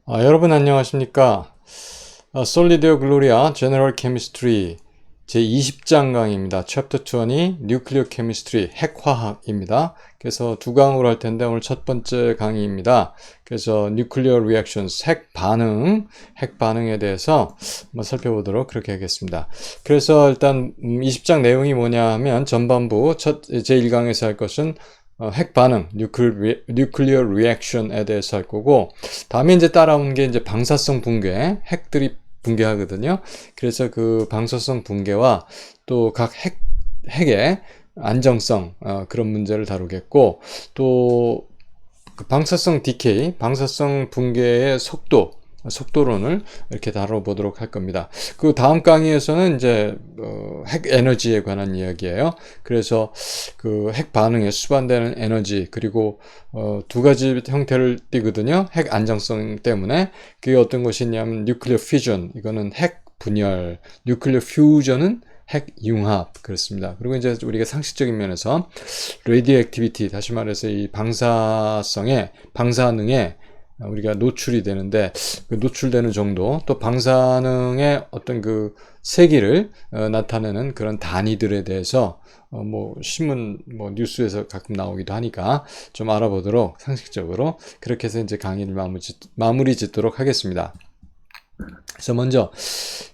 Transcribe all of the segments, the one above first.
여러분 안녕하십니까? 솔리드 글로리아 제너럴 케미스트리 제20장 강의입니다. 챕터 20 뉴클리어 케미스트리 핵화학입니다. 그래서 두 강으로 할 텐데 오늘 첫 번째 강의입니다. 그래서 뉴클리어 리액션스 핵반응에 대해서 한번 살펴보도록 그렇게 하겠습니다. 그래서 일단 20장 내용이 뭐냐 하면 전반부 제1강에서 할 것은 핵반응, 뉴클리어 리액션에 대해서 할 거고, 다음에 이제 따라온 게 이제 방사성 붕괴, 핵들이 붕괴하거든요. 그래서 그 방사성 붕괴와 또 각 핵의 안정성, 그런 문제를 다루겠고, 또 그 방사성 디케이, 방사성 붕괴의 속도론을 이렇게 다뤄보도록 할 겁니다. 그 다음 강의에서는 이제 핵 에너지에 관한 이야기예요. 그래서 그 핵 반응에 수반되는 에너지, 그리고 두 가지 형태를 띠거든요. 핵 안정성 때문에. 그게 어떤 것이냐면 뉴클리어 퓨전, 이거는 핵 분열, 뉴클리어 퓨전은 핵 융합, 그렇습니다. 그리고 이제 우리가 상식적인 면에서 레디오 액티비티, 다시 말해서 이 방사능에 우리가 노출이 되는데, 그 노출되는 정도, 또 방사능의 어떤 그 세기를 나타내는 그런 단위들에 대해서 신문 뉴스에서 가끔 나오기도 하니까 좀 알아보도록 상식적으로 그렇게 해서 이제 강의를 마무리 짓도록 하겠습니다. 그래서 먼저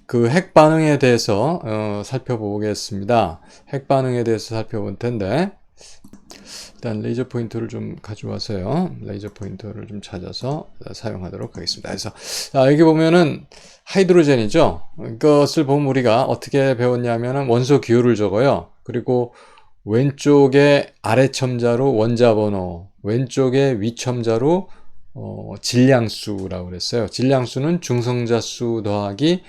그 핵 반응에 대해서 살펴보겠습니다. 핵 반응에 대해서 살펴볼 텐데, 일단 레이저 포인터를 좀 가져와서요. 레이저 포인터를 좀 찾아서 사용하도록 하겠습니다. 그래서 여기 보면은 하이드로젠이죠. 이것을 보면 우리가 어떻게 배웠냐면은 원소 기호를 적어요. 그리고 왼쪽에 아래 첨자로 원자 번호, 왼쪽에 위 첨자로 질량수라고 그랬어요. 질량수는 중성자 수 더하기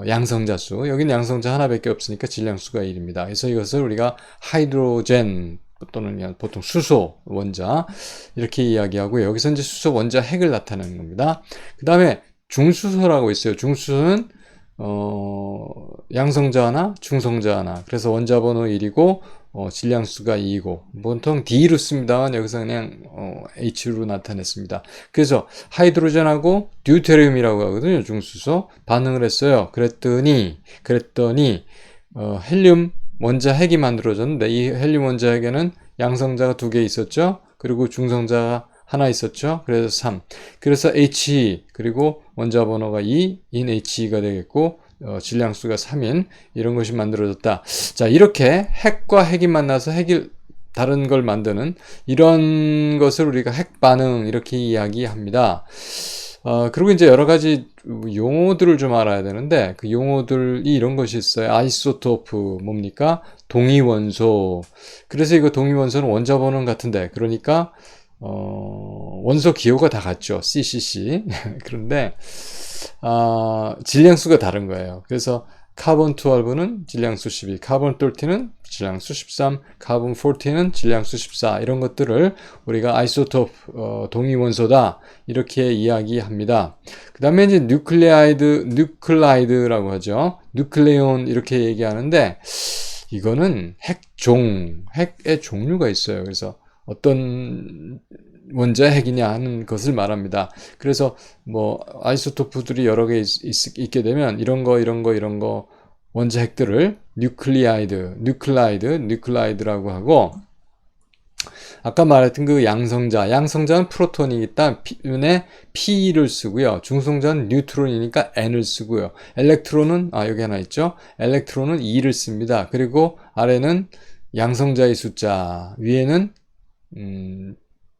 양성자 수. 여기는 양성자 하나밖에 없으니까 질량수가 1입니다. 그래서 이것을 우리가 하이드로젠 또는 보통 수소 원자 이렇게 이야기하고요. 여기서 이제 수소 원자 핵을 나타내는 겁니다. 그 다음에 중수소라고 있어요. 중수소는 양성자 하나, 중성자 하나. 그래서 원자 번호 1이고 질량수가 2이고 보통 D로 씁니다만 여기서 그냥 H로 나타냈습니다. 그래서 하이드로젠하고 듀테리움이라고 하거든요. 중수소 반응을 했어요. 그랬더니 헬륨 원자 핵이 만들어졌는데, 이 헬륨 원자 핵에는 양성자가 2개 있었죠. 그리고 중성자가 하나 있었죠. 그래서 3. 그래서 He, 그리고 원자 번호가 2인 He가 되겠고 질량수가 3인 이런 것이 만들어졌다. 자, 이렇게 핵과 핵이 만나서 핵이 다른 걸 만드는 이런 것을 우리가 핵 반응 이렇게 이야기합니다. 그리고 이제 여러 가지 용어들을 좀 알아야 되는데, 그 용어들이 이런 것이 있어요. 아이소토프, 뭡니까? 동위원소. 그래서 이거 동위원소는 원자 번호는 같은데, 그러니까, 원소 기호가 다 같죠. CCC. 그런데, 질량수가 다른 거예요. 그래서 카본 12는 질량수 12, 카본 13는 질량수 13, 카본 14는 질량수 14, 이런 것들을 우리가 아이소토프, 동위원소다 이렇게 이야기합니다. 그 다음에 이제 뉴클라이드라고 하죠. 뉴클레온 이렇게 얘기하는데, 이거는 핵의 종류가 있어요. 그래서 어떤 원자 핵이냐 하는 것을 말합니다. 그래서 아이소토프들이 여러 개 있게 되면 이런 거 원자 핵들을 뉴클라이드라고 하고, 아까 말했던 그 양성자는 프로톤이기 때문에 P를 쓰고요. 중성자는 뉴트론이니까 N을 쓰고요. 엘렉트론은 여기 하나 있죠. 엘렉트론은 E를 씁니다. 그리고 아래는 양성자의 숫자, 위에는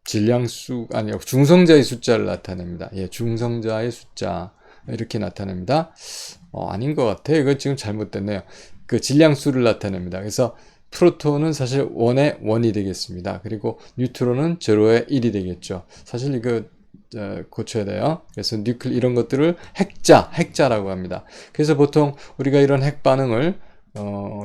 중성자의 숫자를 나타냅니다. 예, 중성자의 숫자 이렇게 나타냅니다. 아닌 것 같아요. 이거 지금 잘못됐네요. 그 질량수를 나타냅니다. 그래서 프로톤은 사실 1의 1이 되겠습니다. 그리고 뉴트론은 0의 1이 되겠죠. 사실 이거 고쳐야 돼요. 그래서 이런 것들을 핵자라고 합니다. 그래서 보통 우리가 이런 핵 반응을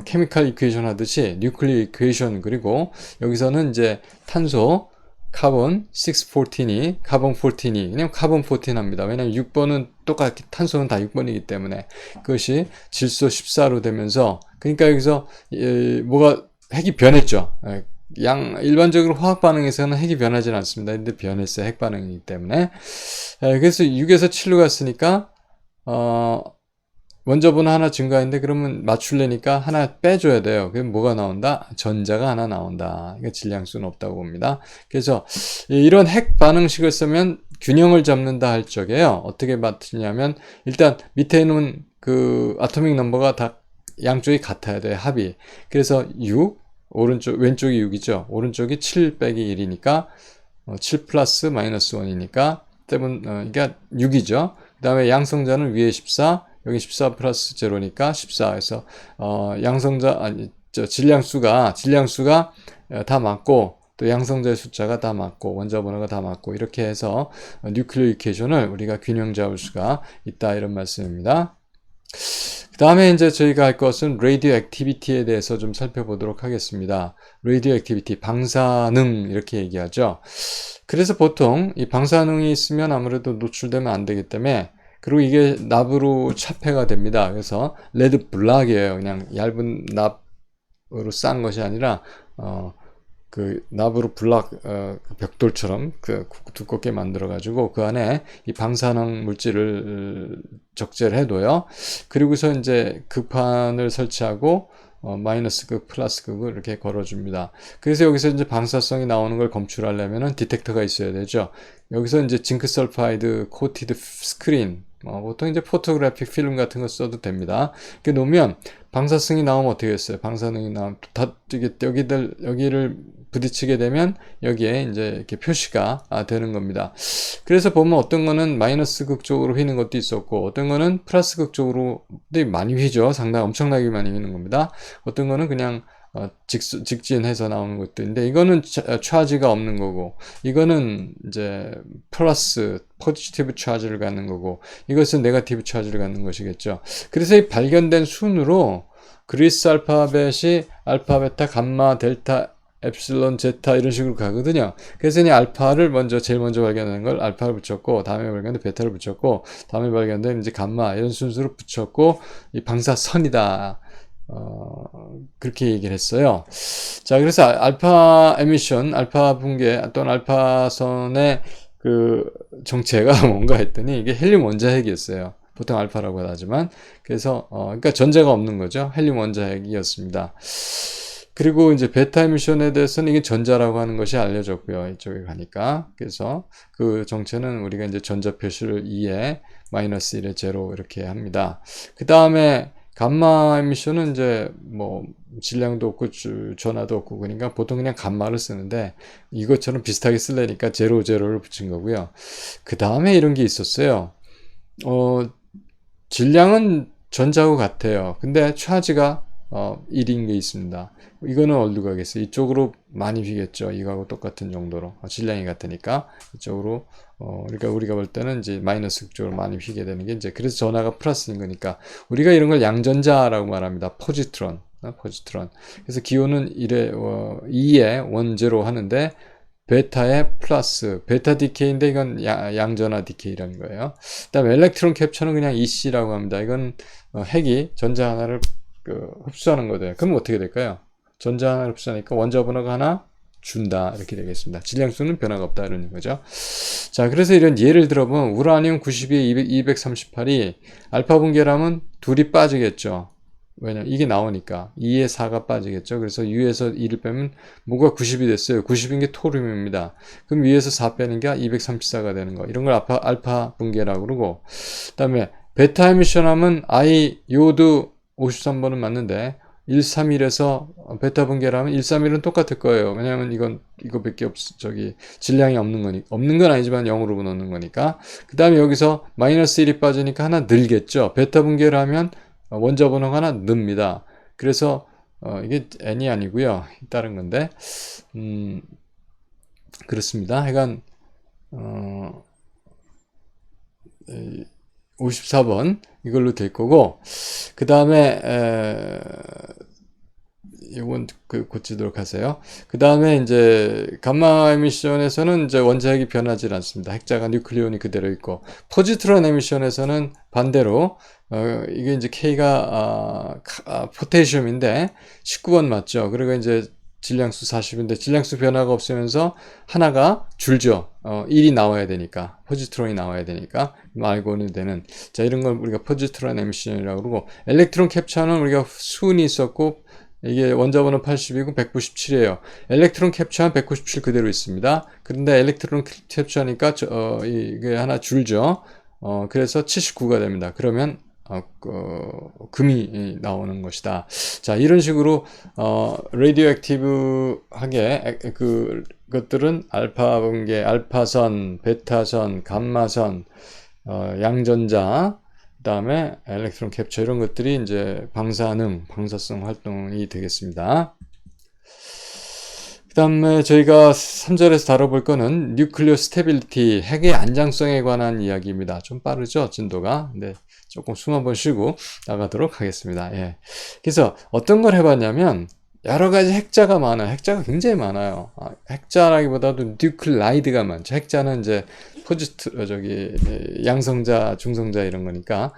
케미칼 이퀘이션 하듯이 뉴클리어 이퀘이션, 그리고 여기서는 이제 탄소 카본 614이 카본 14이 그냥 카본 14 합니다. 왜냐면 6번은 똑같이 탄소는 다 6번이기 때문에 그것이 질소 14로 되면서, 그러니까 여기서 핵이 변했죠. 일반적으로 화학 반응에서는 핵이 변하지는 않습니다. 근데 변했어요. 핵 반응이기 때문에. 그래서 6에서 7로 갔으니까, 원자번호 하나 증가했는데 그러면 맞추려니까 하나 빼줘야 돼요. 그럼 뭐가 나온다? 전자가 하나 나온다. 이거 질량수는 없다고 봅니다. 그래서 이런 핵 반응식을 쓰면 균형을 잡는다 할 적에요. 어떻게 맞추냐면 일단 밑에 있는 그 아토믹 넘버가 다 양쪽이 같아야 돼요. 합이. 그래서 6, 왼쪽이 6이죠. 오른쪽이 7 빼기 1이니까 7 플러스 마이너스 1이니까 그러니까 6이죠. 그 다음에 양성자는 위에 14, 여기 14 플러스 제로니까 14. 그래서 질량수가 다 맞고 또 양성자의 숫자가 다 맞고 원자 번호가 다 맞고 이렇게 해서 뉴클리오 이퀘이션을 우리가 균형 잡을 수가 있다 이런 말씀입니다. 그 다음에 이제 저희가 할 것은 레디오 액티비티에 대해서 좀 살펴보도록 하겠습니다. 레디오 액티비티, 방사능 이렇게 얘기하죠. 그래서 보통 이 방사능이 있으면 아무래도 노출되면 안 되기 때문에 그리고 이게 납으로 차폐가 됩니다. 그래서 레드 블락이에요. 그냥 얇은 납으로 싼 것이 아니라 그 납으로 블락 벽돌처럼 두껍게 만들어 가지고 그 안에 이 방사능 물질을 적재를 해둬요. 그리고서 이제 극판을 설치하고 마이너스 극, 플러스 극을 이렇게 걸어줍니다. 그래서 여기서 이제 방사성이 나오는 걸 검출하려면은 디텍터가 있어야 되죠. 여기서 이제 징크 설파이드 코티드 스크린, 보통 이제 포토그래픽 필름 같은 거 써도 됩니다. 이렇게 놓으면 방사성이 나오면 어떻게 했어요? 방사능이 나오면 여기를 부딪히게 되면 여기에 이제 이렇게 표시가 되는 겁니다. 그래서 보면 어떤 거는 마이너스 극 쪽으로 휘는 것도 있었고 어떤 거는 플러스 극 쪽으로 많이 휘죠. 상당히 엄청나게 많이 휘는 겁니다. 어떤 거는 그냥 직진해서 나오는 것도 있는데 이거는 차지가 없는 거고 이거는 이제 플러스 포지티브 차지를 갖는 거고 이것은 네거티브 차지를 갖는 것이겠죠. 그래서 이 발견된 순으로 그리스 알파벳이 알파, 베타, 감마, 델타, 엡실론, 제타 이런 식으로 가거든요. 그래서 이 알파를 제일 먼저 발견하는 걸 알파를 붙였고 다음에 발견된 베타를 붙였고 다음에 발견된 이제 감마 이런 순서로 붙였고 이 방사선이다. 그렇게 얘기를 했어요. 자, 그래서 알파 에미션, 알파 붕괴 또는 알파선의 그 정체가 뭔가 했더니 이게 헬륨 원자핵이었어요. 보통 알파라고 하지만 그래서 그러니까 전자가 없는 거죠. 헬륨 원자핵이었습니다. 그리고 이제 베타 에미션에 대해서는 이게 전자라고 하는 것이 알려졌고요. 이쪽에 가니까. 그래서 그 정체는 우리가 이제 전자 표시를 2에 마이너스 1에 0 이렇게 합니다. 그 다음에 감마 에미션은 이제 질량도 없고 전하도 없고 그러니까 보통 그냥 감마를 쓰는데 이것처럼 비슷하게 쓰려니까 0를 붙인 거고요. 그 다음에 이런 게 있었어요. 질량은 전자하고 같아요. 근데 차지가 1인 게 있습니다. 이거는 어디로 가겠어요? 이쪽으로 많이 휘겠죠. 이거하고 똑같은 정도로. 질량이 같으니까. 이쪽으로, 그러니까 우리가 볼 때는 이제 마이너스 쪽으로 많이 휘게 되는 게 이제, 그래서 전하가 플러스인 거니까. 우리가 이런 걸 양전자라고 말합니다. 포지트론. 그래서 기호는 2에 1, 0 하는데, 베타의 플러스, 베타 디케이인데 이건 양전하 디케이라는 거예요. 그 다음에 엘렉트론 캡처는 그냥 EC라고 합니다. 이건 핵이 전자 하나를 흡수하는 거예요. 그럼 어떻게 될까요? 전자 하나를 흡수하니까 원자 번호가 하나 준다 이렇게 되겠습니다. 질량수는 변화가 없다 이런 거죠. 자, 그래서 이런 예를 들어보면 우라늄 92에 238이 알파 분계라면 둘이 빠지겠죠. 왜냐 이게 나오니까 2에 4가 빠지겠죠. 그래서 U에서 2를 빼면 뭐가 90이 됐어요. 90인 게 토륨입니다. 그럼 위에서 4 빼는 게 234가 되는 거. 이런 걸 알파 분계라고 그러고, 그다음에 베타 에미션 하면 I 요드 53번은 맞는데 131에서 베타 분계라면 131은 똑같을 거예요. 왜냐하면 이거밖에 질량이 없는 건 아니지만 0으로 넣는 거니까. 그 다음에 여기서 마이너스 1이 빠지니까 하나 늘겠죠. 베타 분계를 하면 원자 번호가 하나 늡니다. 그래서 이게 n이 아니고요. 다른 건데 그렇습니다. 하여간 54번 이걸로 될 거고, 그 다음에 이건 고치도록 하세요. 그 다음에 이제 감마 에미션에서는 이제 원자핵이 변하지 않습니다. 핵자가 뉴클리온이 그대로 있고, 포지트론 에미션에서는 반대로 이게 이제 K가 포테시움인데 19번 맞죠. 그리고 이제 질량수 40인데 질량수 변화가 없으면서 하나가 줄죠. 1이 나와야 되니까, 포지트론이 나와야 되니까 말고는 되는, 자, 이런 걸 우리가 포지트론 에미션이라고 그러고, 엘렉트론 캡처는 우리가 수은이 있었고 이게 원자번호 80이고 197이에요. 엘렉트론 캡처는 197 그대로 있습니다. 그런데 엘렉트론 캡처하니까 이게 하나 줄죠. 그래서 79가 됩니다. 그러면 금이 나오는 것이다. 자, 이런 식으로 라디오 액티브하게 그것들은 알파 분계, 알파선, 베타선, 감마선, 양전자, 그 다음에 엘렉트론 캡처, 이런 것들이 이제 방사성 활동이 되겠습니다. 그 다음에 저희가 3절에서 다뤄볼 거는 뉴클리어 스테빌리티, 핵의 안정성에 관한 이야기입니다. 좀 빠르죠, 진도가. 네, 조금 숨 한번 쉬고 나가도록 하겠습니다. 예. 그래서 어떤 걸 해봤냐면, 여러 가지 핵자가 많아요. 핵자가 굉장히 많아요. 핵자라기보다도 뉴클라이드가 많죠. 핵자는 이제 양성자, 중성자 이런 거니까,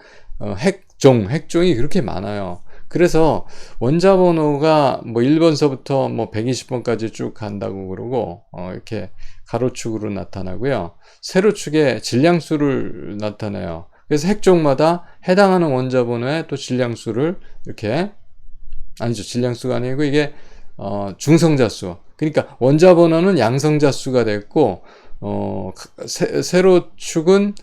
핵종이 그렇게 많아요. 그래서 원자 번호가 뭐 1번서부터 뭐 120번까지 쭉 간다고 그러고, 이렇게 가로축으로 나타나고요. 세로축에 질량수를 나타내요. 그래서 핵종마다 해당하는 원자 번호에 또 질량수를 이렇게, 아니죠, 질량수가 아니고 이게 중성자수. 그러니까 원자 번호는 양성자수가 됐고, 세로축은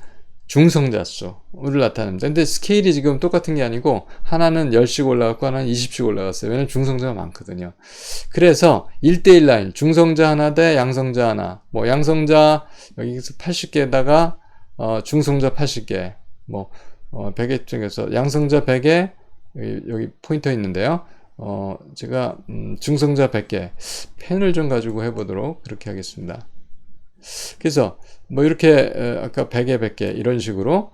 중성자수를 나타냅니다. 근데 스케일이 지금 똑같은 게 아니고, 하나는 10씩 올라갔고 하나는 20씩 올라갔어요. 왜냐면 중성자가 많거든요. 그래서 1대1 라인, 중성자 하나 대 양성자 하나, 뭐 양성자 여기서 80개에다가 중성자 80개, 뭐 100개 중에서 양성자 100개, 여기 포인터 있는데요. 제가 중성자 100개, 펜을 좀 가지고 해보도록 그렇게 하겠습니다. 그래서 뭐 이렇게 아까 100개 100개 이런 식으로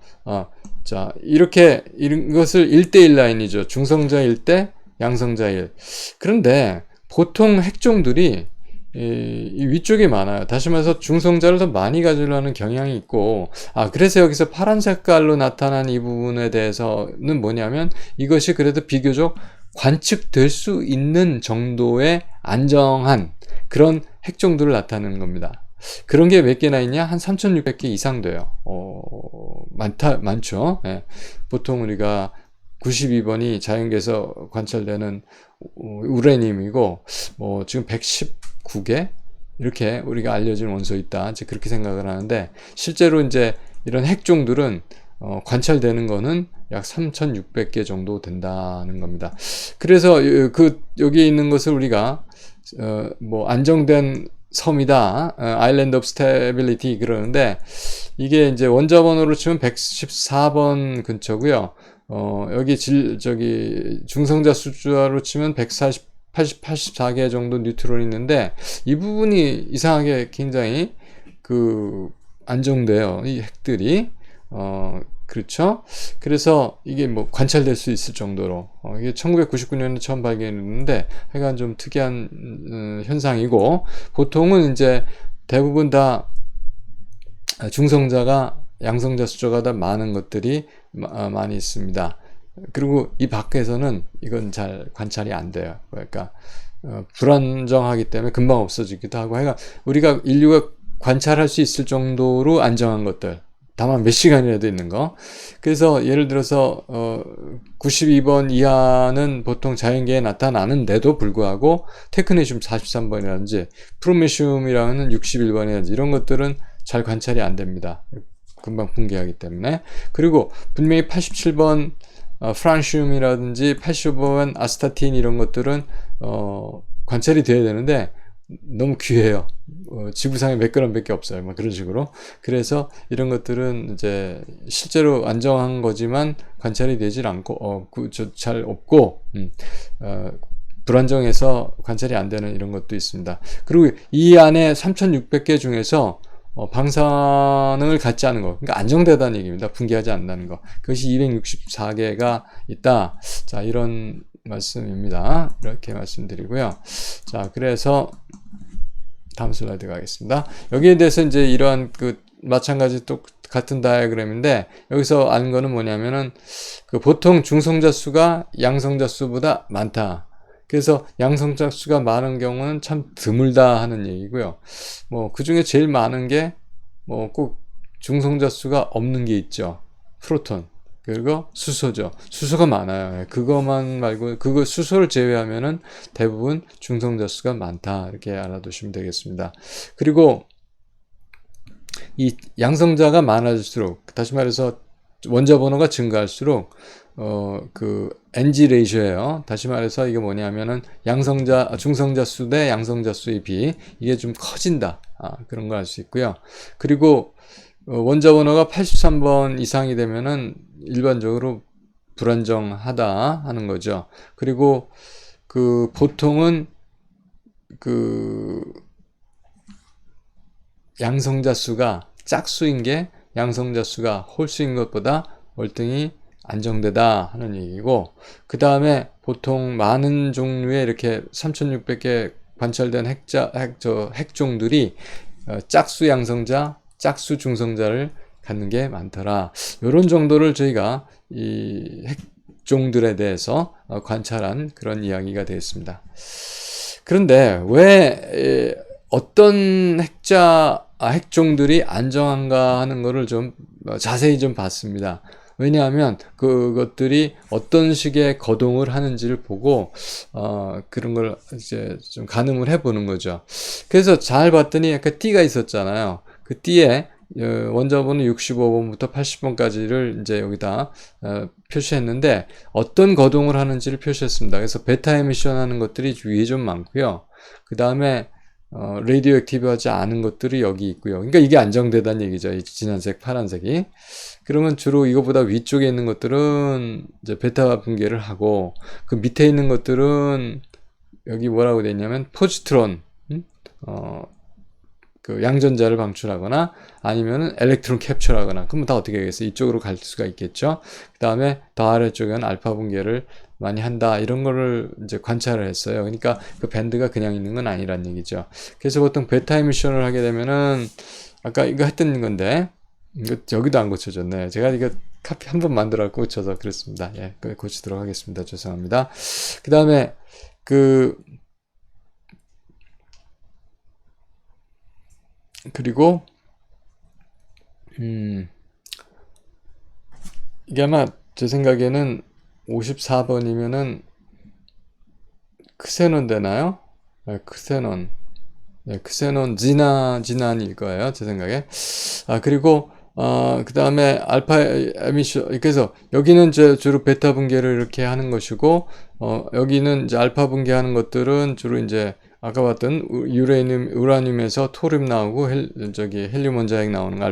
자, 이런 것을 1대1 라인이죠. 중성자 1대 양성자 1. 그런데 보통 핵종들이 이 위쪽에 많아요. 다시 말해서 중성자를 더 많이 가지려는 경향이 있고, 그래서 여기서 파란 색깔로 나타난 이 부분에 대해서는 뭐냐면, 이것이 그래도 비교적 관측될 수 있는 정도의 안정한 그런 핵종들을 나타내는 겁니다. 그런 게 몇 개나 있냐? 한 3,600개 이상 돼요. 많죠. 예. 보통 우리가 92번이 자연계에서 관찰되는 우레늄이고, 뭐 지금 119개 이렇게 우리가 알려진 원소 있다. 이제 그렇게 생각을 하는데, 실제로 이제 이런 핵종들은 관찰되는 거는 약 3,600개 정도 된다는 겁니다. 그래서 여기 있는 것을 우리가 뭐 안정된 섬이다, 아일랜드 오브 스테빌리티 그러는데, 이게 이제 원자 번호로 치면 114번 근처고요. 여기 중성자 숫자로 치면 84개 정도 뉴트론이 있는데, 이 부분이 이상하게 굉장히 안정돼요. 이 핵들이. 그렇죠? 그래서 이게 뭐 관찰될 수 있을 정도로, 이게 1999년에 처음 발견했는데, 하여간 좀 특이한 현상이고, 보통은 이제 대부분 다 중성자가 양성자 숫자가 더 많은 것들이 많이 있습니다. 그리고 이 밖에서는 이건 잘 관찰이 안 돼요. 그러니까 불안정하기 때문에 금방 없어지기도 하고, 하여간 우리가 인류가 관찰할 수 있을 정도로 안정한 것들, 다만 몇 시간이라도 있는 거. 그래서 예를 들어서 92번 이하는 보통 자연계에 나타나는데도 불구하고, 테크네슘 43번이라든지 프로메슘이라는 61번이라든지 이런 것들은 잘 관찰이 안 됩니다. 금방 붕괴하기 때문에. 그리고 분명히 87번 프란슘이라든지 85번 아스타틴 이런 것들은 관찰이 돼야 되는데 너무 귀해요. 지구상에 몇 그램밖에 없어요. 뭐 그런 식으로. 그래서 이런 것들은 이제 실제로 안정한 거지만 관찰이 되질 않고, 잘 없고, 불안정해서 관찰이 안 되는 이런 것도 있습니다. 그리고 이 안에 3,600개 중에서 방사능을 갖지 않은 거, 그러니까 안정되다는 얘기입니다. 붕괴하지 않는다는 거. 그것이 264개가 있다. 자, 이런 말씀입니다. 이렇게 말씀드리고요. 자, 그래서 다음 슬라이드 가겠습니다. 여기에 대해서 이제 이러한 마찬가지 또 같은 다이어그램인데, 여기서 아는 거는 뭐냐면은 보통 중성자 수가 양성자 수보다 많다. 그래서 양성자 수가 많은 경우는 참 드물다 하는 얘기고요. 뭐 그 중에 제일 많은 게 뭐 꼭 중성자 수가 없는 게 있죠. 프로톤. 그리고 수소죠. 수소가 많아요. 그것만 말고 그거 수소를 제외하면은 대부분 중성자 수가 많다. 이렇게 알아두시면 되겠습니다. 그리고 이 양성자가 많아질수록, 다시 말해서 원자 번호가 증가할수록 그 NG 레이쇼예요. 다시 말해서 이게 뭐냐면은 양성자, 중성자 수 대 양성자 수의 비, 이게 좀 커진다. 그런 걸 알 수 있고요. 그리고 원자 번호가 83번 이상이 되면은 일반적으로 불안정하다 하는 거죠. 그리고 그 보통은 그 양성자 수가 짝수인 게 양성자 수가 홀수인 것보다 월등히 안정되다 하는 얘기고, 그 다음에 보통 많은 종류의 이렇게 3600개 관찰된 핵종들이 짝수 양성자, 짝수 중성자를 갖는 게 많더라. 이런 정도를 저희가 이 핵종들에 대해서 관찰한 그런 이야기가 되었습니다. 그런데 왜 어떤 핵종들이 안정한가 하는 거를 좀 자세히 좀 봤습니다. 왜냐하면 그것들이 어떤 식의 거동을 하는지를 보고 그런 걸 이제 좀 가늠을 해보는 거죠. 그래서 잘 봤더니 약간 띠가 있었잖아요. 그 띠에 원자번호 65번부터 80번까지를 이제 여기다 표시했는데 어떤 거동을 하는지를 표시했습니다. 그래서 베타 에미션 하는 것들이 위에 좀 많고요. 그 다음에 레디오 액티브하지 않은 것들이 여기 있고요. 그러니까 이게 안정되다는 얘기죠. 이 진한색, 파란색이. 그러면 주로 이거보다 위쪽에 있는 것들은 이제 베타 분계를 하고, 그 밑에 있는 것들은 여기 뭐라고 되어 있냐면 포지트론, 그 양전자를 방출하거나 아니면은 엘렉트론 캡처하거나, 그러면 다 어떻게 하겠어요? 이쪽으로 갈 수가 있겠죠. 그 다음에 더 아래쪽에는 알파 분계를 많이 한다, 이런 거를 이제 관찰을 했어요. 그러니까 그 밴드가 그냥 있는 건 아니란 얘기죠. 그래서 보통 베타 에미션을 하게 되면은 아까 이거 했던 건데, 이거 여기도 안 고쳐졌네. 제가 이거 카피 한 번 만들어 고쳐서 그랬습니다. 예, 고치도록 하겠습니다. 죄송합니다. 그 다음에 그리고 이게 아마 제 생각에는 54번이면은 크세논 되나요? 네, 크세논. 네, 크세논 진한일 거예요. 제 생각에. 그리고 그 다음에 알파 에미션, 그래서 여기는 이제 주로 베타 분계를 이렇게 하는 것이고, 여기는 이제 알파 분계하는 것들은 주로 이제 아까 봤던 우라늄에서 토륨 나오고 헬륨 원자핵 나오는 거,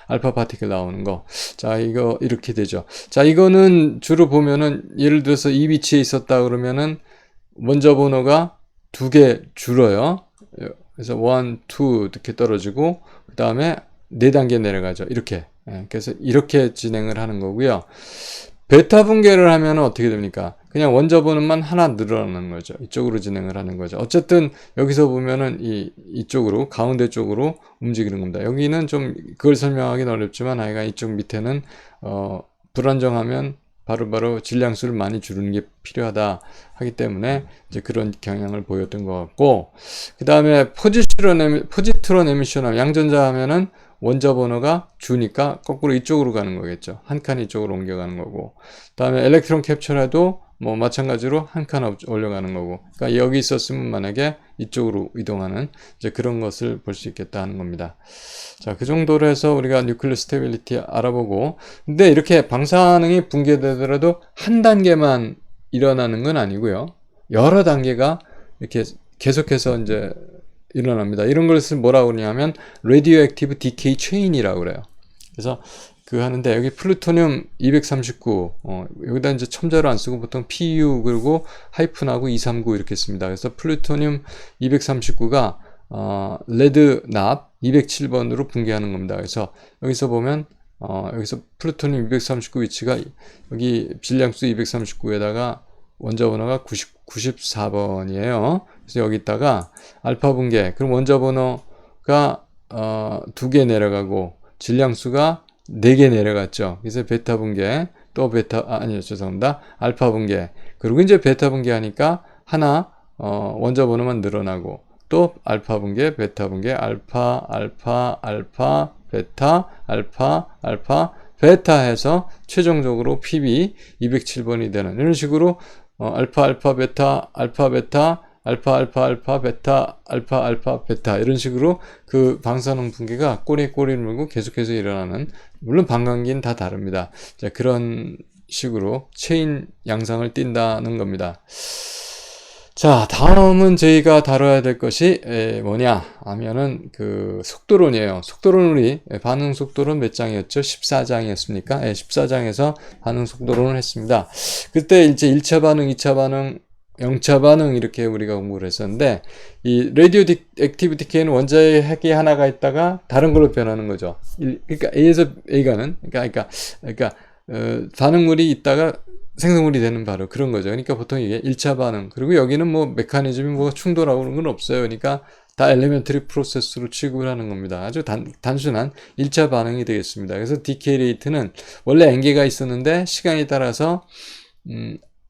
알파 파티클 나오는 거. 자, 이거 이렇게 되죠. 자, 이거는 주로 보면은 예를 들어서 이 위치에 있었다 그러면은 원자 번호가 2개 줄어요. 그래서 1, 2 이렇게 떨어지고, 그 다음에 4단계 내려가죠. 이렇게. 그래서 이렇게 진행을 하는 거고요. 베타 분계를 하면 어떻게 됩니까? 그냥 원자 번호만 하나 늘어나는 거죠. 이쪽으로 진행을 하는 거죠. 어쨌든 여기서 보면은 이쪽으로, 가운데 쪽으로 움직이는 겁니다. 여기는 좀 그걸 설명하기는 어렵지만 하여간 이쪽 밑에는 불안정하면 바로 질량수를 많이 줄이는 게 필요하다 하기 때문에 이제 그런 경향을 보였던 것 같고, 그 다음에 포지트론 에미션, 양전자 하면은 원자 번호가 주니까 거꾸로 이쪽으로 가는 거겠죠. 한 칸 이쪽으로 옮겨가는 거고, 그 다음에 엘렉트론 캡처라도 뭐 마찬가지로 한 칸 올려가는 거고, 그러니까 여기 있었으면 만약에 이쪽으로 이동하는 이제 그런 것을 볼 수 있겠다 하는 겁니다. 자, 그 정도로 해서 우리가 뉴클리어 스테빌리티 알아보고, 근데 이렇게 방사능이 붕괴되더라도 한 단계만 일어나는 건 아니고요. 여러 단계가 이렇게 계속해서 이제 일어납니다. 이런 것을 뭐라고 그러냐면 radioactive decay chain이라고 그래요. 그래서 하는데 여기 플루토늄 239, 여기다 이제 첨자로 안 쓰고 보통 PU 그리고 하이픈하고 239 이렇게 씁니다. 그래서 플루토늄 239가 레드 납 207번으로 붕괴하는 겁니다. 그래서 여기서 보면 여기서 플루토늄 239 위치가 여기 질량수 239에다가 원자 번호가 94번이에요. 그래서 여기다가 알파 붕괴, 그럼 원자 번호가 2개 내려가고 질량수가 4개 내려갔죠. 그래서 베타 붕괴, 또 알파 붕괴, 그리고 이제 베타 분계하니까 하나 원자 번호만 늘어나고 또 알파 분계, 베타 분계, 알파, 알파, 알파, 베타, 알파, 알파, 베타 해서 최종적으로 PB 207번이 되는 이런 식으로 알파, 알파, 베타, 알파, 베타, 알파, 알파, 알파, 베타, 알파, 알파, 베타 이런 식으로 그 방사능 분계가 꼬리에 꼬리를 물고 계속해서 일어나는, 물론 방광기는 다 다릅니다. 자, 그런 식으로 체인 양상을 띈다는 겁니다. 자, 다음은 저희가 다뤄야 될 것이 뭐냐 하면은 그 속도론이에요. 속도론 우리 반응 속도론 몇 장이었죠? 14장이었습니까? 14장에서 반응 속도론을 했습니다. 그때 이제 1차 반응, 2차 반응, 0차 반응 이렇게 우리가 공부를 했었는데, 이 레디오 액티브 디케이는 원자의 핵이 하나가 있다가 다른 걸로 변하는 거죠. 그러니까 A에서 A가는 그러니까 반응물이 있다가 생성물이 되는 바로 그런 거죠. 그러니까 보통 이게 1차 반응, 그리고 여기는 뭐 메커니즘이 뭐 충돌하고 그런 건 없어요. 그러니까 다 엘리멘터리 프로세스로 취급을 하는 겁니다. 아주 단순한 1차 반응이 되겠습니다. 그래서 디케이 레이트는 원래 n개가 있었는데 시간에 따라서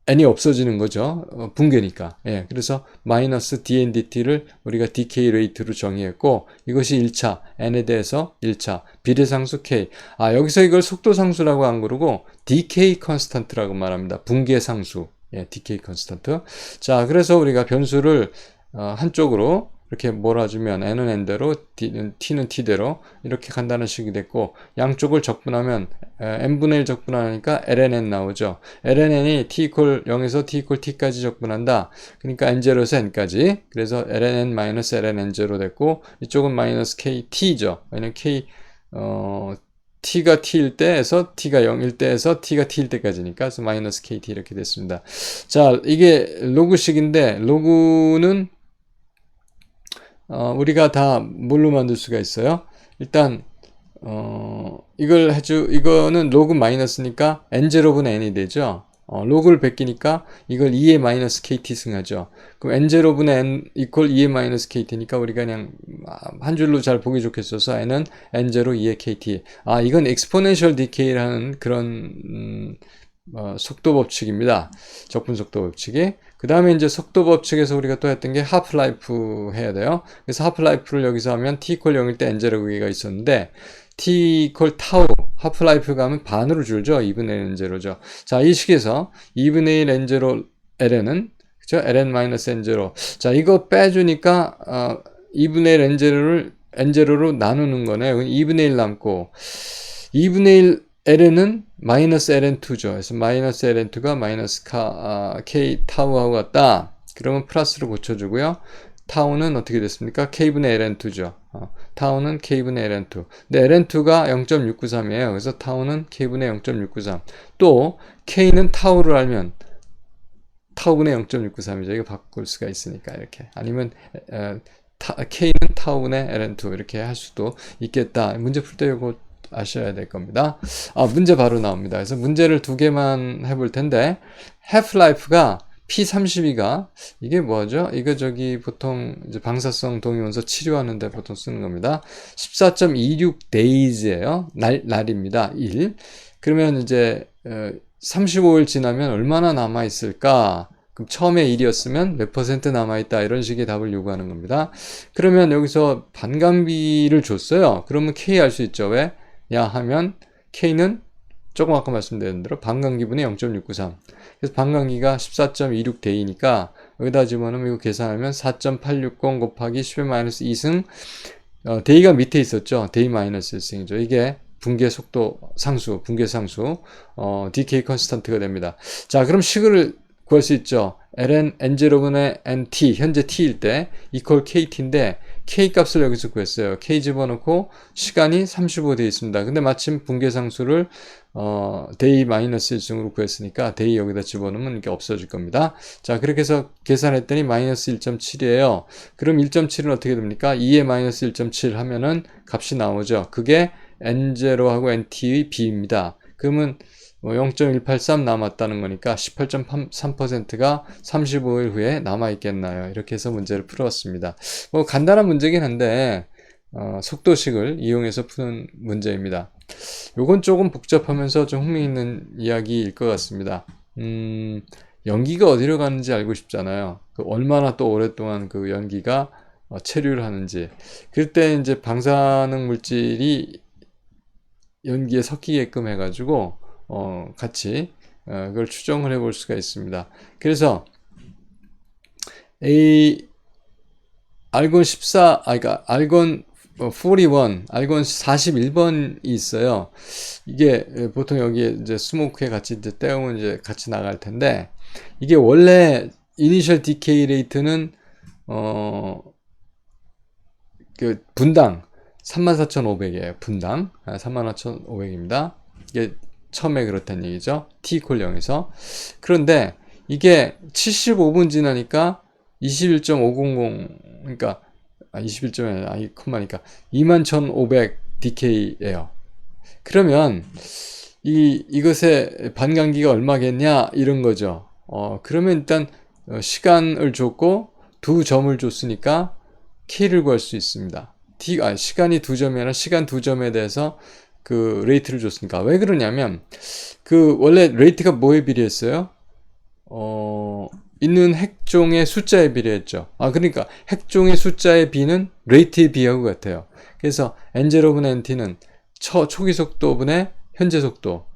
n이 없어지는 거죠. 붕괴니까. 예, 그래서 마이너스 dndt를 우리가 decay rate로 정의했고, 이것이 1차, n에 대해서 1차, 비례상수 k. 여기서 이걸 속도상수라고 안 그러고 decay constant라고 말합니다. 붕괴상수. 예, decay constant. 자, 그래서 우리가 변수를 한쪽으로 이렇게 몰아주면 n은 n대로, t는 t대로 이렇게 간다는 식이 됐고, 양쪽을 적분하면 n분의 1 적분하니까 ln 나오죠. ln이 t equal 0에서 t equal t까지 적분한다. 그러니까 n0에서 n까지. 그래서 ln-ln0 됐고, 이쪽은 마이너스 kt죠. 왜냐면 t가 t일 때에서 t가 0일 때에서 t가 t일 때까지니까, 그래서 마이너스 kt 이렇게 됐습니다. 자, 이게 로그식인데, 로그는 우리가 다 뭘로 만들 수가 있어요? 일단 이거는 로그 마이너스니까 n0분의 n이 되죠. 로그를 베끼니까 이걸 2의 마이너스 kt 승하죠. 그럼 n0분의 n 이퀄 2의 마이너스 kt니까 우리가 그냥 한 줄로 잘 보기 좋겠어서 n은 n0 2의 kt. 이건 exponential decay라는 그런 속도 법칙입니다. 적분 속도 법칙이. 그 다음에 이제 속도 법칙에서 우리가 또 했던 게 하프라이프 해야 돼요. 그래서 하프라이프를 여기서 하면 t equal 0일 때 n0 그게가 있었는데, t equal 타우, 하프라이프가 하면 반으로 줄죠. 2분의 1 n0죠. 자, 이 식에서 2분의 1 n0 ln은, 그죠? ln-n0. 자, 이거 빼주니까, 2분의 1 n0를 n0로 나누는 거네요. 2분의 1 남고, 2분의 1 ln은 마이너스 ln2죠. 그래서 마이너스 ln2가 마이너스 k 타우하고 같다. 그러면 플러스로 고쳐주고요. 타우는 어떻게 됐습니까? k분의 ln2죠. 타우는 k분의 ln2. 근데 ln2가 0.693이에요. 그래서 타우는 k분의 0.693. 또 k는 타우를 알면 타우분의 0.693이죠. 이거 바꿀 수가 있으니까 이렇게. 아니면 k는 타우분의 ln2 이렇게 할 수도 있겠다. 문제 풀 때 이거 아셔야 될 겁니다. 문제 바로 나옵니다. 그래서 문제를 두 개만 해볼 텐데, half-life가 P32가 이게 뭐죠? 이거 보통 이제 방사성 동위원소 치료하는데 보통 쓰는 겁니다. 14.26 days예요. 날입니다. 1. 그러면 이제 35일 지나면 얼마나 남아 있을까? 그럼 처음에 1이었으면 몇 퍼센트 남아있다, 이런 식의 답을 요구하는 겁니다. 그러면 여기서 반감비를 줬어요. 그러면 K 알 수 있죠. 왜? 하면 K는 조금 아까 말씀드린 대로 반감기분의 0.693. 그래서 반감기가 14.26 데이니까 여기다 집어넣으면 이거 계산하면 4.860 곱하기 10의 2승, 데이가 밑에 있었죠. 데이 마이너스 1승이죠. 이게 붕괴 속도 상수, 붕괴 상수, decay constant가 됩니다. 자, 그럼 식을 구할 수 있죠. ln n0분의 nt, 현재 t일 때 equal kt인데 k 값을 여기서 구했어요. k 집어넣고 시간이 35 되어 있습니다. 근데 마침 붕괴상수를 데이 마이너스 1승으로 구했으니까 데이 여기다 집어넣으면 이게 없어질 겁니다. 자, 그렇게 해서 계산했더니 마이너스 1.7이에요. 그럼 1.7은 어떻게 됩니까? 2의 마이너스 1.7 하면은 값이 나오죠. 그게 n0하고 nt의 비입니다. 그러면 0.183 남았다는 거니까 18.3%가 35일 후에 남아있겠나요? 이렇게 해서 문제를 풀어왔습니다. 간단한 문제긴 한데 속도식을 이용해서 푸는 문제입니다. 요건 조금 복잡하면서 좀 흥미있는 이야기일 것 같습니다. 연기가 어디로 가는지 알고 싶잖아요. 얼마나 또 오랫동안 그 연기가 체류를 하는지. 그럴 때 이제 방사능 물질이 연기에 섞이게끔 해가지고 같이 그걸 추정을 해볼 수가 있습니다. 그래서 알곤 14, 그러니까 알곤 41, 알곤 41번이 있어요. 이게 보통 여기에 이제 스모크에 같이 이제 떼우면 이제 같이 나갈 텐데, 이게 원래 이니셜 디케이 레이트는 그 분당 34,500이에요. 분당 34,500입니다. 이게 처음에 그렇다는 얘기죠. T콜0에서. 그런데 이게 75분 지나니까 21.500, 그러니까 21.5, 컴마니까 21,500 DK예요. 그러면 이것의 반감기가 얼마겠냐 이런 거죠. 그러면 일단 시간을 줬고 두 점을 줬으니까 K를 구할 수 있습니다. 시간이 두 점이 아니라 시간 두 점에 대해서 그 레이트를 줬으니까. 왜 그러냐면 그 원래 레이트가 뭐에 비례했어요? 있는 핵종의 숫자에 비례했죠. 그러니까 핵종의 숫자의 비는 레이트에 비하고 같아요. 그래서 N0분의 NT는 초기 속도분의 현재 속도,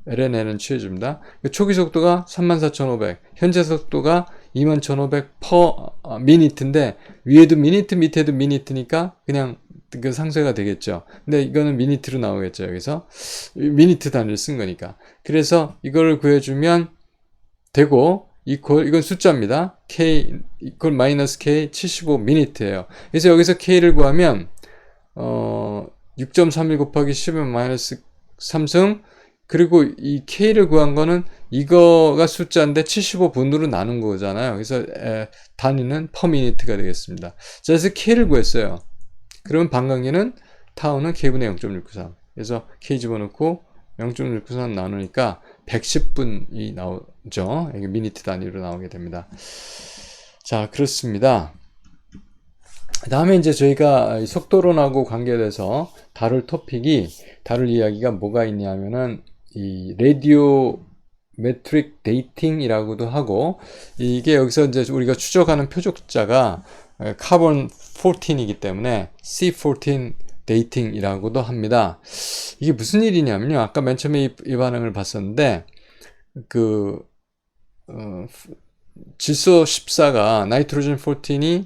LNN은 취해줍니다. 초기 속도가 34,500, 현재 속도가 21,500 per minute인데, 위에도 미니트, 밑에도 미니트니까 그냥 그 상쇄가 되겠죠. 근데 이거는 미니트로 나오겠죠. 여기서 미니트 단위를 쓴 거니까. 그래서 이거를 구해주면 되고, 이건 숫자입니다. K 이퀄 마이너스 K 75 미니트예요. 그래서 여기서 K를 구하면 6.31 곱하기 10은 마이너스 3승, 그리고 이 K를 구한 거는 이거가 숫자인데 75분으로 나눈 거잖아요. 그래서 단위는 per minute가 되겠습니다. 자, 그래서 K를 구했어요. 그러면 반감기는 타우는 K분의 0.693. 그래서 K 집어넣고 0.693 나누니까 110분이 나오죠. 이게 미니트 단위로 나오게 됩니다. 자, 그렇습니다. 다음에 이제 저희가 속도론하고 관계돼서 다룰 이야기가 뭐가 있냐면은 이 라디오 메트릭 데이팅이라고도 하고, 이게 여기서 이제 우리가 추적하는 표적자가 카본 14이기 때문에 C14 데이팅이라고도 합니다. 이게 무슨 일이냐면요. 아까 맨 처음에 이 반응을 봤었는데, 질소 14가 나이트로젠 14이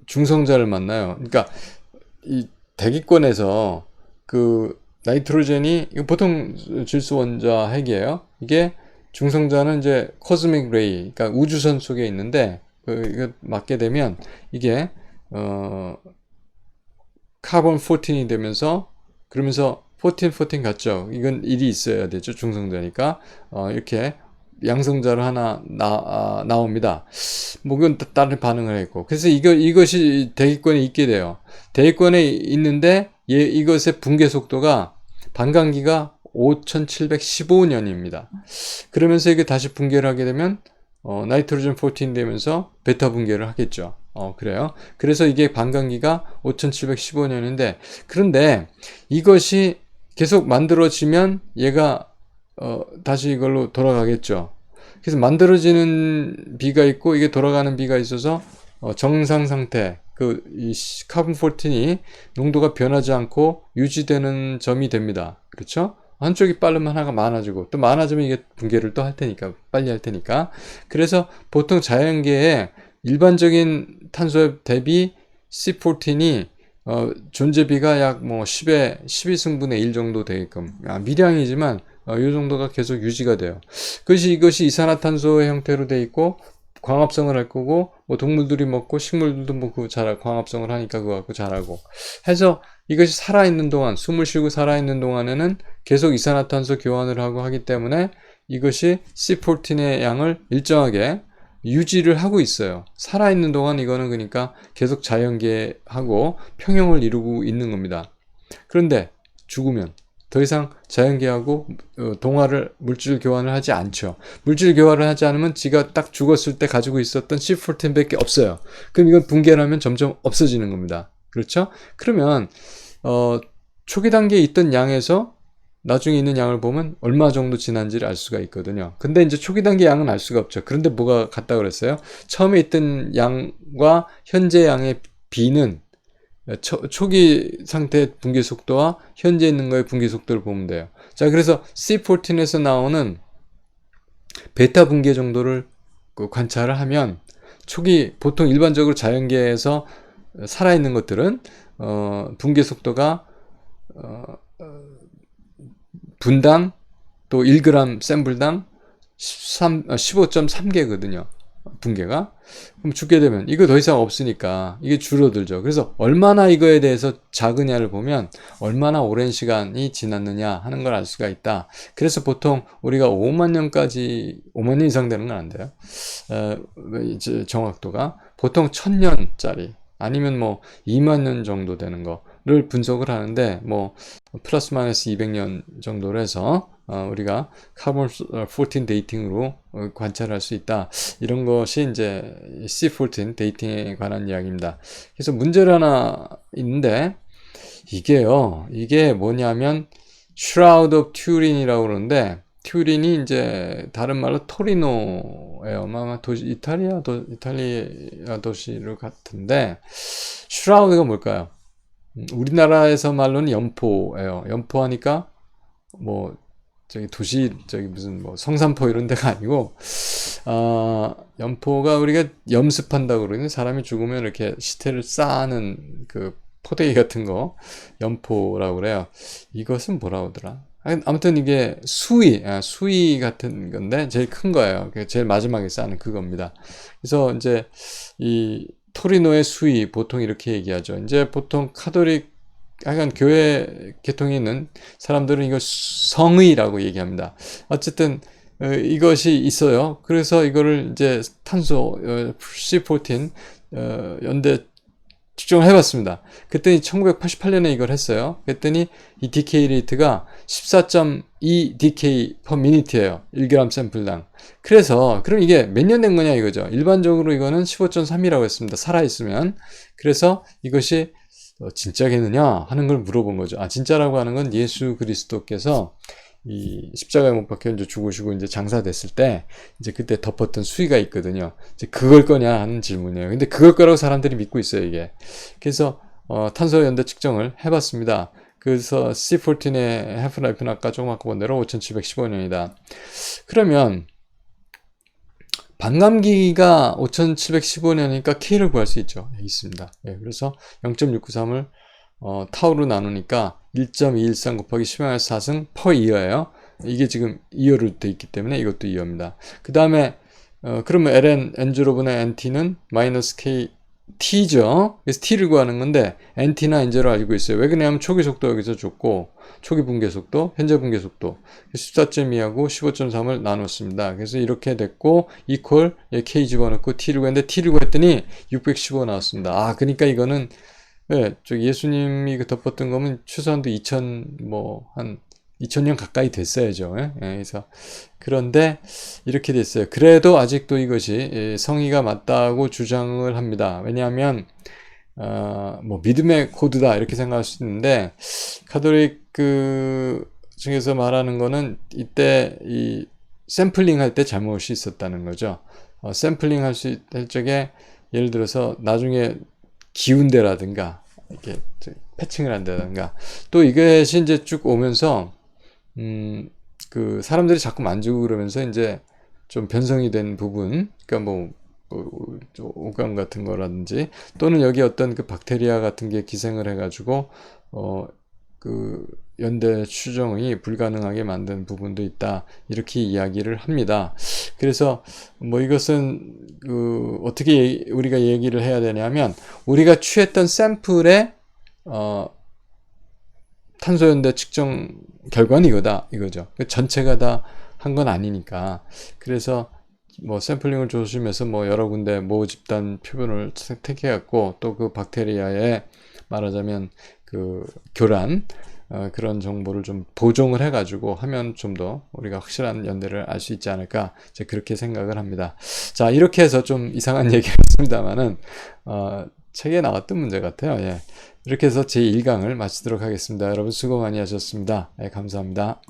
중성자를 만나요. 그러니까 이 대기권에서 나이트로젠이, 이거 보통 질소 원자 핵이에요. 이게 중성자는 이제 코스믹 레이, 그러니까 우주선 속에 있는데, 이거 맞게 되면 이게 카본 14이 되면서, 그러면서 14 같죠. 이건 일이 있어야 되죠. 중성자니까. 이렇게 양성자로 하나 나옵니다. 뭐 그건 다른 반응을 했고. 그래서 이것이 대기권에 있게 돼요. 대기권에 있는데 이것의 붕괴 속도가 반감기가 5715년입니다. 그러면서 이게 다시 붕괴를 하게 되면 나이트로젠 14 되면서 베타 붕괴를 하겠죠. 그래요. 그래서 이게 반감기가 5715년인데, 그런데 이것이 계속 만들어지면 얘가 다시 이걸로 돌아가겠죠. 그래서 만들어지는 비가 있고 이게 돌아가는 비가 있어서 정상 상태, 이 카본 14이 농도가 변하지 않고 유지되는 점이 됩니다. 그렇죠? 한쪽이 빠르면 하나가 많아지고, 또 많아지면 이게 붕괴를 또 할 테니까, 빨리 할 테니까. 그래서 보통 자연계에 일반적인 탄소 대비 C14이 존재비가 약 12승분의 1 정도 되게끔, 미량이지만 이 정도가 계속 유지가 돼요. 이것이 이산화탄소의 형태로 돼 있고 광합성을 할 거고, 동물들이 먹고 식물들도 먹고 광합성을 하니까 그거 갖고 자라고 해서, 이것이 살아있는 동안, 숨을 쉬고 살아있는 동안에는 계속 이산화탄소 교환을 하고 하기 때문에 이것이 C14의 양을 일정하게 유지를 하고 있어요. 살아있는 동안 이거는 그러니까 계속 자연계하고 평형을 이루고 있는 겁니다. 그런데 죽으면 더 이상 자연계하고 물질 교환을 하지 않죠. 물질 교환을 하지 않으면 지가 딱 죽었을 때 가지고 있었던 C14밖에 없어요. 그럼 이건 붕괴를 하면 점점 없어지는 겁니다. 그렇죠? 그러면 초기 단계에 있던 양에서 나중에 있는 양을 보면 얼마 정도 지난지를 알 수가 있거든요. 근데 이제 초기 단계 양은 알 수가 없죠. 그런데 뭐가 같다고 그랬어요? 처음에 있던 양과 현재 양의 비는 초기 상태의 분기 속도와 현재 있는 거의 분기 속도를 보면 돼요. 자, 그래서 C14에서 나오는 베타 분기 정도를 관찰을 하면 초기 보통 일반적으로 자연계에서 살아있는 것들은 분기 속도가 분당 또 1g 샘플당 15.3개거든요. 분계가. 그럼 죽게 되면 이거 더 이상 없으니까 이게 줄어들죠. 그래서 얼마나 이거에 대해서 작으냐를 보면 얼마나 오랜 시간이 지났느냐 하는 걸 알 수가 있다. 그래서 보통 우리가 5만 년까지 5만 년 이상 되는 건 안 돼요. 이제 정확도가 보통 1000년짜리 아니면 뭐 2만 년 정도 되는 거를 분석을 하는데 뭐 플러스 마이너스 200년 정도로 해서 우리가 카본 14 데이팅으로 관찰할 수 있다. 이런 것이 이제 C14 데이팅에 관한 이야기입니다. 그래서 문제가 하나 있는데 이게 뭐냐면 Shroud of Turin이라고 그러는데 튜린이 이제 다른 말로 토리노예요. 아마 도시 이탈리아 도시를 같은데 슈라우드가 뭘까요? 우리나라에서 말로는 연포예요. 연포하니까 뭐 저기 도시 저기 무슨 뭐 성산포 이런 데가 아니고 연포가 우리가 염습한다고 그러는 사람이 죽으면 이렇게 시체를 쌓는 그 포대기 같은 거 연포라고 그래요. 이것은 뭐라고 하더라? 아무튼 이게 수위 같은 건데 제일 큰 거예요. 제일 마지막에 쌓는 그겁니다. 그래서 이제 이 토리노의 수위 보통 이렇게 얘기하죠. 이제 보통 카톨릭 약간 교회 계통에 있는 사람들은 이걸 성의라고 얘기합니다. 어쨌든 이것이 있어요. 그래서 이거를 이제 탄소 C14 연대 측정을 해봤습니다. 그랬더니 1988년에 이걸 했어요. 그랬더니 이 디케이 레이트가 14.2 디케이 per minute예요. 1g 샘플당. 그래서 그럼 이게 몇 년 된 거냐 이거죠. 일반적으로 이거는 15.3이라고 했습니다. 살아있으면. 그래서 이것이 진짜겠느냐 하는 걸 물어본 거죠. 진짜라고 하는 건 예수 그리스도께서 이 십자가에 못 박혀 이제 죽으시고 이제 장사됐을 때 이제 그때 덮었던 수위가 있거든요. 이제 그걸 거냐 하는 질문이에요. 근데 그걸 거라고 사람들이 믿고 있어요, 이게. 그래서 탄소 연대 측정을 해봤습니다. 그래서 C14의 해프라이프는 아까 조금 아까 본 대로 5715년이다. 그러면 반감기가 5715년이니까 K를 구할 수 있죠. 있습니다. 네, 그래서 0.693을 타우로 나누니까 1.213 곱하기 10^4승 per year예요. 이게 지금 year로 돼 있기 때문에 이것도 year입니다. 그 다음에 그러면 ln n제로분의 nt는 마이너스 k t죠. 그래서 t를 구하는 건데 nt나 n제로 알고 있어요. 왜 그러냐면 초기 속도 여기서 줬고 초기 분계 속도, 현재 분계 속도 14.2하고 15.3을 나눴습니다. 그래서 이렇게 됐고 equal k 집어넣고 t를 구했는데 t를 구했더니 615 나왔습니다. 그러니까 이거는 예수님이 덮었던 거면 최소한도 2000년 가까이 됐어야죠. 그래서 그런데 이렇게 됐어요. 그래도 아직도 이것이 성의가 맞다고 주장을 합니다. 왜냐하면 뭐 믿음의 코드다 이렇게 생각할 수 있는데 카톨릭 중에서 말하는 거는 이때 이 샘플링 할 때 잘못이 있었다는 거죠. 샘플링 할 적에 예를 들어서 나중에 기운대라든가 이렇게 패칭을 한다든가 또 이것이 이제 쭉 오면서 그 사람들이 자꾸 만지고 그러면서 이제 좀 변성이 된 부분, 그러니까 뭐 오감 같은 거라든지 또는 여기 어떤 그 박테리아 같은 게 기생을 해가지고 그 연대 추정이 불가능하게 만든 부분도 있다 이렇게 이야기를 합니다. 그래서 뭐 이것은 어떻게 우리가 얘기를 해야 되냐면 우리가 취했던 샘플의 탄소 연대 측정 결과는 이거죠. 전체가 다 한 건 아니니까. 그래서 뭐 샘플링을 조심해서 뭐 여러 군데 모 집단 표본을 택해갖고 또 그 박테리아의 말하자면 그 교란 그런 정보를 좀 보정을 해가지고 하면 좀 더 우리가 확실한 연대를 알 수 있지 않을까 이제 그렇게 생각을 합니다. 자, 이렇게 해서 좀 이상한 얘기를 했습니다만은 책에 나왔던 문제 같아요. 예. 이렇게 해서 제1강을 마치도록 하겠습니다. 여러분 수고 많이 하셨습니다. 예, 감사합니다.